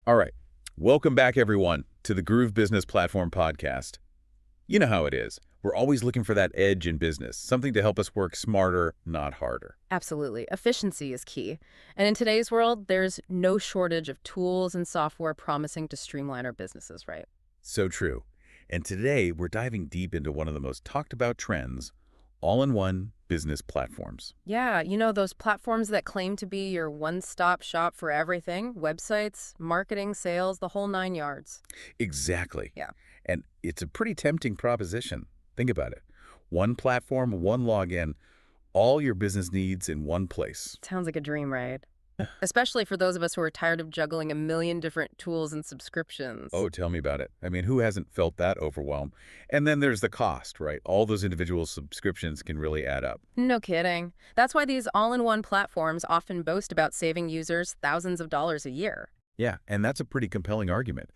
All right. Welcome back, everyone, to the Groove Business Platform podcast. You know how it is. We're always looking for that edge in business, something to help us work smarter, not harder. Absolutely. Efficiency is key. And in today's world, there's no shortage of tools and software promising to streamline our businesses, right? So true. And today, we're diving deep into one of the most talked about trends, all-in-one business platforms. Yeah, you know, those platforms that claim to be your one-stop shop for everything, websites, marketing, sales, the whole nine yards. Exactly. Yeah. And it's a pretty tempting proposition. Think about it. One platform, one login, all your business needs in one place. Sounds like a dream, right? Especially for those of us who are tired of juggling a million different tools and subscriptions. Oh, tell me about it. I mean, who hasn't felt that overwhelm? And then there's the cost, right? All those individual subscriptions can really add up. No kidding. That's why these all-in-one platforms often boast about saving users thousands of dollars a year. Yeah, and that's a pretty compelling argument.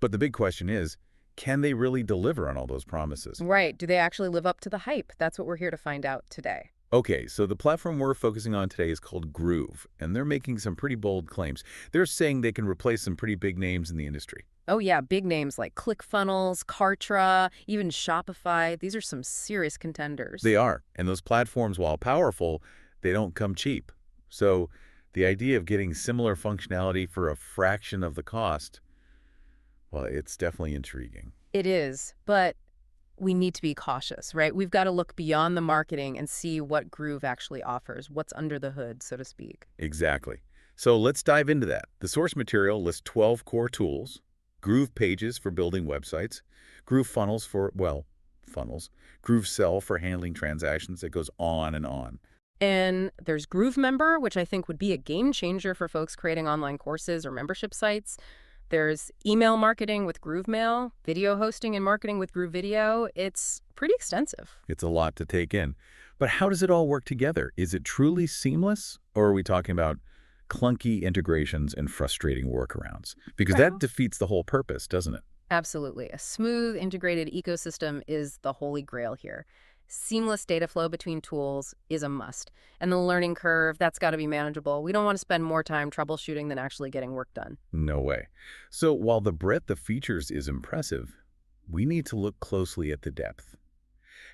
But the big question is, can they really deliver on all those promises? Right. Do they actually live up to the hype? That's what we're here to find out today. Okay, so the platform we're focusing on today is called Groove, and they're making some pretty bold claims. They're saying they can replace some pretty big names in the industry. Oh yeah, big names like ClickFunnels, Kartra, even Shopify. These are some serious contenders. They are, and those platforms, while powerful, they don't come cheap. So the idea of getting similar functionality for a fraction of the cost, well, it's definitely intriguing. It is, but we need to be cautious, right? We've got to look beyond the marketing and see what Groove actually offers, what's under the hood, so to speak. Exactly. So let's dive into that. The source material lists 12 core tools, Groove pages for building websites, Groove funnels for, well, funnels, Groove Sell for handling transactions. It goes on and on. And there's Groove Member, which I think would be a game changer for folks creating online courses or membership sites. There's email marketing with Groove Mail, video hosting and marketing with Groove Video. It's pretty extensive. It's a lot to take in. But how does it all work together? Is it truly seamless? Or are we talking about clunky integrations and frustrating workarounds? Because that Well, defeats the whole purpose, doesn't it? absolutely. A smooth, integrated ecosystem is the holy grail here. Seamless data flow between tools is a must. And the learning curve, that's got to be manageable. We don't want to spend more time troubleshooting than actually getting work done. No way. So while the breadth of features is impressive, we need to look closely at the depth.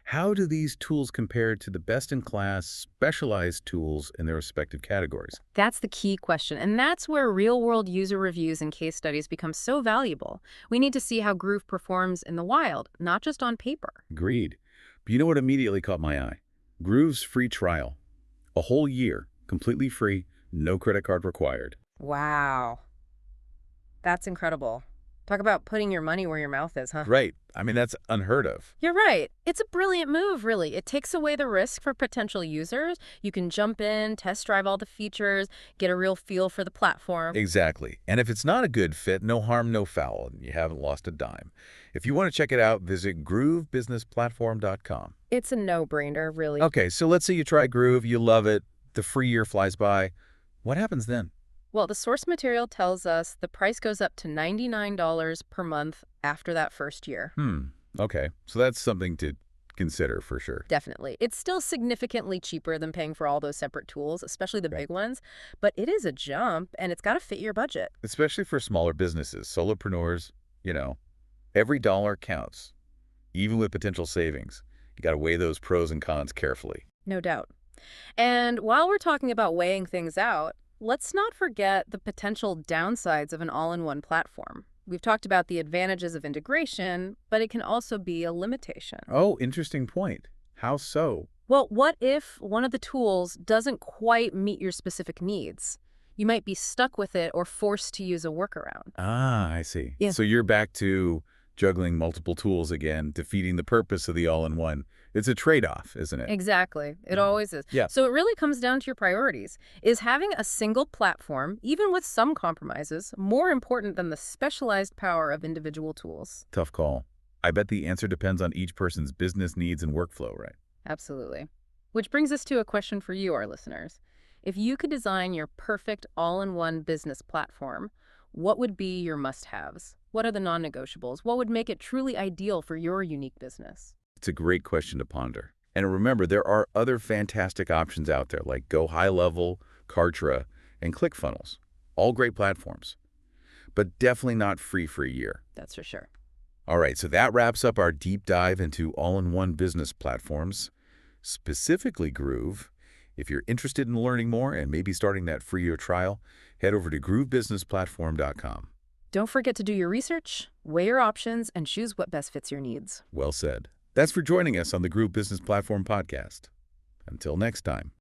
How do these tools compare to the best-in-class specialized tools in their respective categories? That's the key question, and that's where real-world user reviews and case studies become so valuable. We need to see how Groove performs in the wild, not just on paper. Agreed. But you know what immediately caught my eye? Groove's free trial. A whole year, completely free, no credit card required. Wow. That's incredible. Talk about putting your money where your mouth is, huh? Right. I mean, that's unheard of. You're right. It's a brilliant move, really. It takes away the risk for potential users. You can jump in, test drive all the features, get a real feel for the platform. Exactly. And if it's not a good fit, no harm, no foul, and you haven't lost a dime. If you want to check it out, visit groovebusinessplatform.com. It's a no-brainer, really. Okay, so let's say you try Groove, you love it, the free year flies by. What happens then? Well, the source material tells us the price goes up to $99 per month after that first year. Okay. So that's something to consider for sure. Definitely. It's still significantly cheaper than paying for all those separate tools, especially the Right. big ones, but it is a jump, and it's got to fit your budget. Especially for smaller businesses, solopreneurs, every dollar counts, even with potential savings. You got to weigh those pros and cons carefully. No doubt. And while we're talking about weighing things out, let's not forget the potential downsides of an all-in-one platform. We've talked about the advantages of integration, but it can also be a limitation. Oh, interesting point. How so? Well, what if one of the tools doesn't quite meet your specific needs? You might be stuck with it or forced to use a workaround. Ah, I see. Yeah. So you're back to juggling multiple tools again, defeating the purpose of the all-in-one. It's a trade-off, isn't it? Exactly. It always is. Yeah. So it really comes down to your priorities. Is having a single platform, even with some compromises, more important than the specialized power of individual tools? Tough call. I bet the answer depends on each person's business needs and workflow, right? Absolutely. Which brings us to a question for you, our listeners. If you could design your perfect all-in-one business platform, what would be your must-haves? What are the non-negotiables? What would make it truly ideal for your unique business? It's a great question to ponder. And remember, there are other fantastic options out there like GoHighLevel, Kartra, and ClickFunnels. All great platforms. but definitely not free for a year. That's for sure. All right, so that wraps up our deep dive into all-in-one business platforms, specifically Groove. If you're interested in learning more and maybe starting that free year trial, head over to groovebusinessplatform.com. Don't forget to do your research, weigh your options, and choose what best fits your needs. Well said. Thanks for joining us on the Groove Business Platform podcast. Until next time.